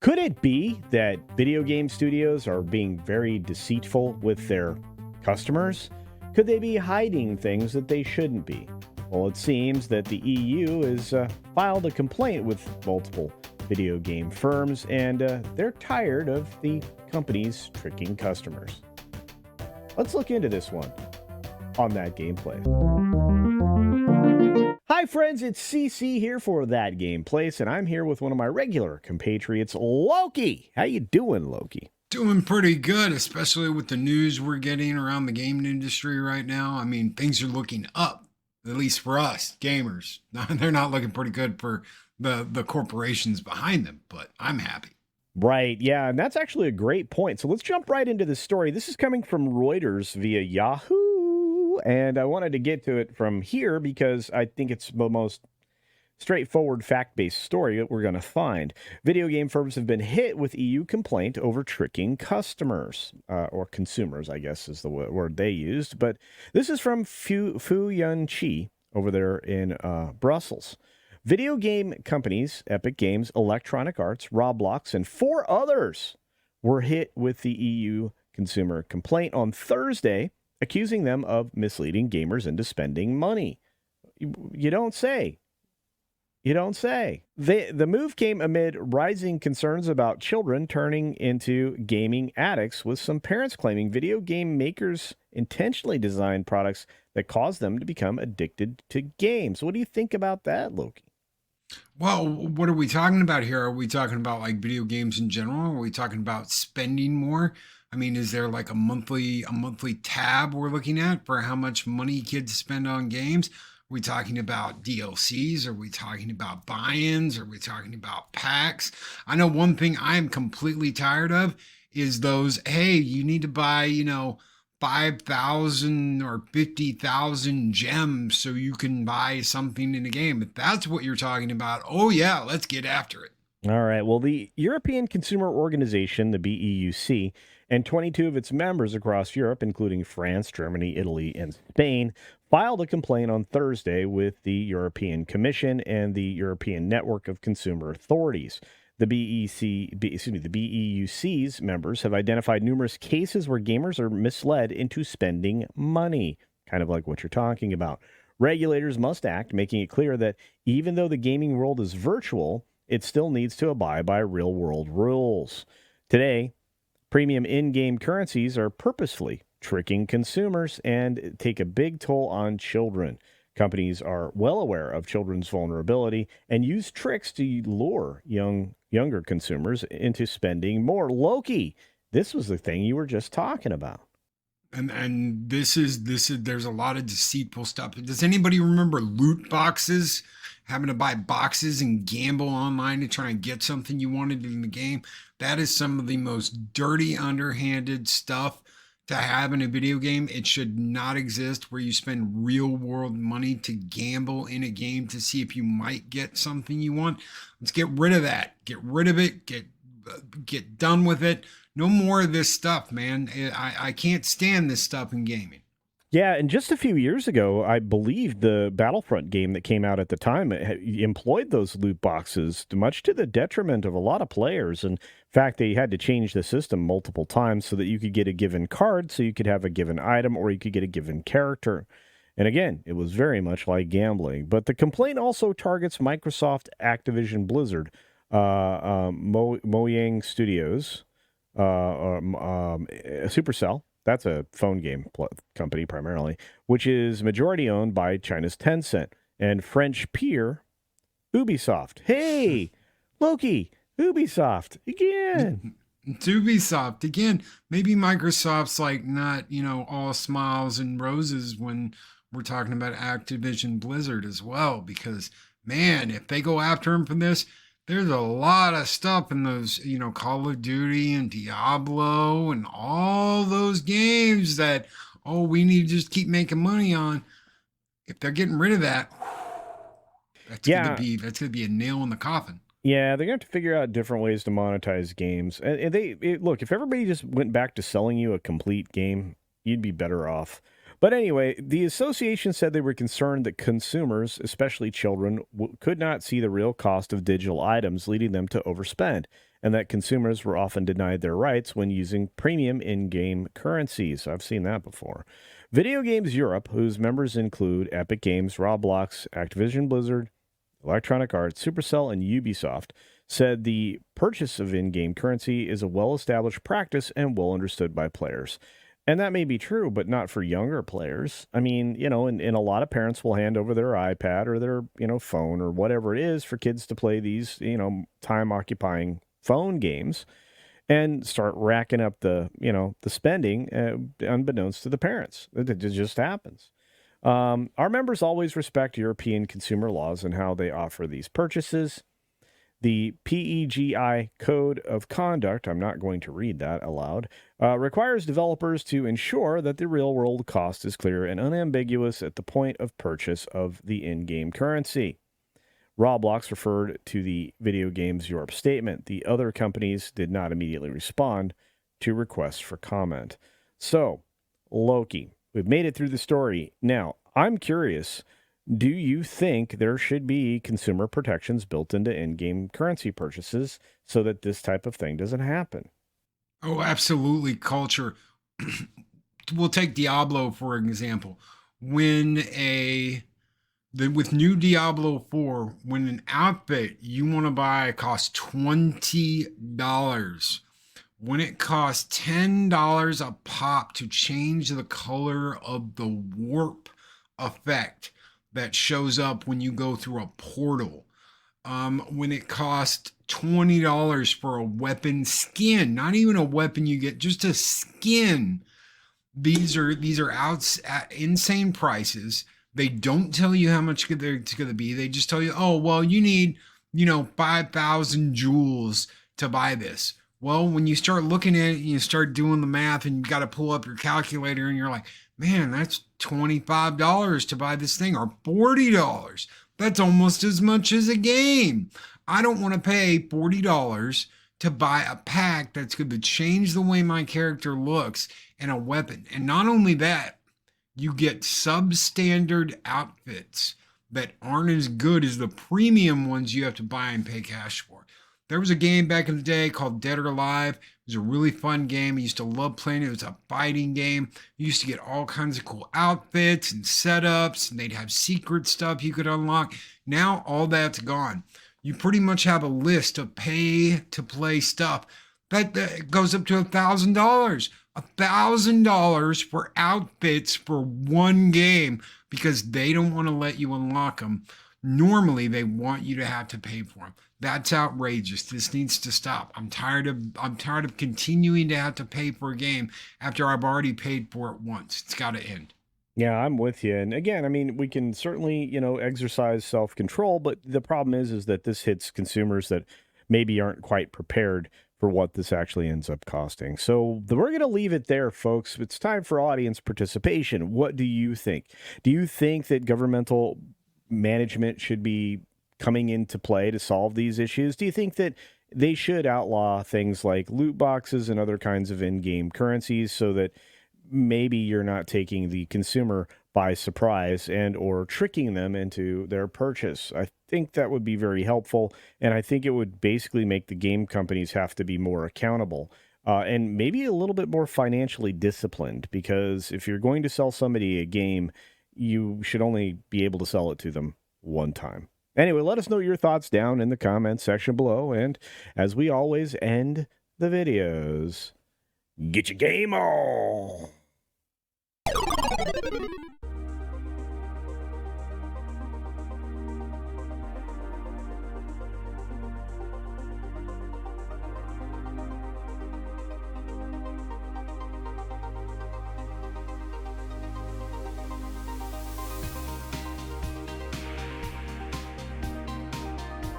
Could it be that video game studios are being very deceitful with their customers? Could they be hiding things that they shouldn't be? Well, it seems that the EU has filed a complaint with multiple video game firms, and they're tired of the companies tricking customers. Let's look into this one on That Gameplay. Hi friends, it's CC here for That Gameplace, and I'm here with one of my regular compatriots, Loki. How you doing, Loki? Doing pretty good, especially with the news we're getting around the gaming industry right now. I mean, things are looking up, at least for us gamers. They're not looking pretty good for the corporations behind them, but I'm happy. Right, yeah, and that's actually a great point. So let's jump right into this story. This is coming from Reuters via Yahoo, and I wanted to get to it from here because I think it's the most straightforward fact-based story that we're going to find. Video game firms have been hit with EU complaint over tricking customers, or consumers, I guess is the word they used. But this is from Fu Yun Chi over there in Brussels. Video game companies, Epic Games, Electronic Arts, Roblox, and 4 others were hit with the EU consumer complaint on Thursday, accusing them of misleading gamers into spending money. You don't say. You don't say. The move came amid rising concerns about children turning into gaming addicts, with some parents claiming video game makers intentionally designed products that cause them to become addicted to games. What do you think about that, Loki? Well, what are we talking about here? Are we talking about like video games in general? Are we talking about spending more? I mean, is there like a monthly tab we're looking at for how much money kids spend on games? Are we talking about DLCs? Are we talking about buy-ins? Are we talking about packs? I know one thing I am completely tired of is those, hey, you need to buy, 5,000 or 50,000 gems so you can buy something in a game. If that's what you're talking about, oh yeah, let's get after it. All right. Well, the European Consumer Organization, the BEUC, and 22 of its members across Europe, including France, Germany, Italy, and Spain, filed a complaint on Thursday with the European Commission and the European Network of Consumer Authorities. The BEUC's members have identified numerous cases where gamers are misled into spending money, kind of like what you're talking about. Regulators must act, making it clear that even though the gaming world is virtual, it still needs to abide by real-world rules. Today, premium in-game currencies are purposefully tricking consumers and take a big toll on children. Companies are well aware of children's vulnerability and use tricks to lure younger consumers into spending more. Loki, this was the thing you were just talking about. And this is there's a lot of deceitful stuff. Does anybody remember loot boxes? Having to buy boxes and gamble online to try and get something you wanted in the game? That is some of the most dirty, underhanded stuff to have in a video game. It should not exist, where you spend real world money to gamble in a game to see if you might get something you want. Let's get rid of that. Get rid of it. Get done with it. No more of this stuff, man. I can't stand this stuff in gaming. Yeah, and just a few years ago, I believe the Battlefront game that came out at the time employed those loot boxes, much to the detriment of a lot of players. In fact, they had to change the system multiple times so that you could get a given card, so you could have a given item, or you could get a given character. And again, it was very much like gambling. But the complaint also targets Microsoft, Activision Blizzard, Mojang Studios, Supercell. That's a phone game company primarily, which is majority owned by China's Tencent, and French peer Ubisoft. Hey, Loki, Ubisoft again. It's Ubisoft again. Maybe Microsoft's like not, all smiles and roses when we're talking about Activision Blizzard as well, because man, if they go after him for this, there's a lot of stuff in those, Call of Duty and Diablo and all those games that, we need to just keep making money on. If they're getting rid of that, that's gonna be a nail in the coffin. Yeah, they're going to have to figure out different ways to monetize games. And look, if everybody just went back to selling you a complete game, you'd be better off. But anyway, the association said they were concerned that consumers, especially children, could not see the real cost of digital items, leading them to overspend. and that consumers were often denied their rights when using premium in-game currencies. I've seen that before. Video Games Europe, whose members include Epic Games, Roblox, Activision Blizzard, Electronic Arts, Supercell, and Ubisoft, said the purchase of in-game currency is a well-established practice and well understood by players. And that may be true, but not for younger players. I mean, and a lot of parents will hand over their iPad or their, phone or whatever it is for kids to play these, time-occupying phone games and start racking up the spending unbeknownst to the parents. It just happens. Our members always respect European consumer laws and how they offer these purchases. The PEGI Code of Conduct, I'm not going to read that aloud, requires developers to ensure that the real-world cost is clear and unambiguous at the point of purchase of the in-game currency. Roblox referred to the Video Games Europe statement. The other companies did not immediately respond to requests for comment. So, Loki, we've made it through the story. Now, I'm curious, do you think there should be consumer protections built into in-game currency purchases so that this type of thing doesn't happen? Oh, absolutely. Culture. We'll take Diablo for an example. With new Diablo 4, when an outfit you want to buy costs $20, when it costs $10 a pop to change the color of the warp effect that shows up when you go through a portal, when it costs $20 for a weapon skin, not even a weapon you get, just a skin. These are insane prices. They don't tell you how much it's going to be. They just tell you, oh, well, you need, 5,000 jewels to buy this. Well, when you start looking at it, you start doing the math and you got to pull up your calculator and you're like, man, that's $25 to buy this thing, or $40. That's almost as much as a game. I don't want to pay $40 to buy a pack that's going to change the way my character looks and a weapon. And not only that, you get substandard outfits that aren't as good as the premium ones you have to buy and pay cash for. There was a game back in the day called Dead or Alive. It was a really fun game. I used to love playing it. It was a fighting game. You used to get all kinds of cool outfits and setups, and they'd have secret stuff you could unlock. Now all that's gone. You pretty much have a list of pay-to-play stuff that goes up to $1,000. $1,000 for outfits for one game because they don't want to let you unlock them. Normally, they want you to have to pay for them. That's outrageous. This needs to stop. I'm tired of continuing to have to pay for a game after I've already paid for it once. It's got to end. Yeah, I'm with you. And again, I mean, we can certainly, exercise self-control, but the problem is that this hits consumers that maybe aren't quite prepared for what this actually ends up costing. So we're going to leave it there, folks. It's time for audience participation. What do you think? Do you think that governmental management should be coming into play to solve these issues? Do you think that they should outlaw things like loot boxes and other kinds of in-game currencies so that maybe you're not taking the consumer by surprise and or tricking them into their purchase? I think that would be very helpful, and I think it would basically make the game companies have to be more accountable and maybe a little bit more financially disciplined, because if you're going to sell somebody a game, you should only be able to sell it to them one time. Anyway, let us know your thoughts down in the comments section below, and as we always end the videos, get your game on!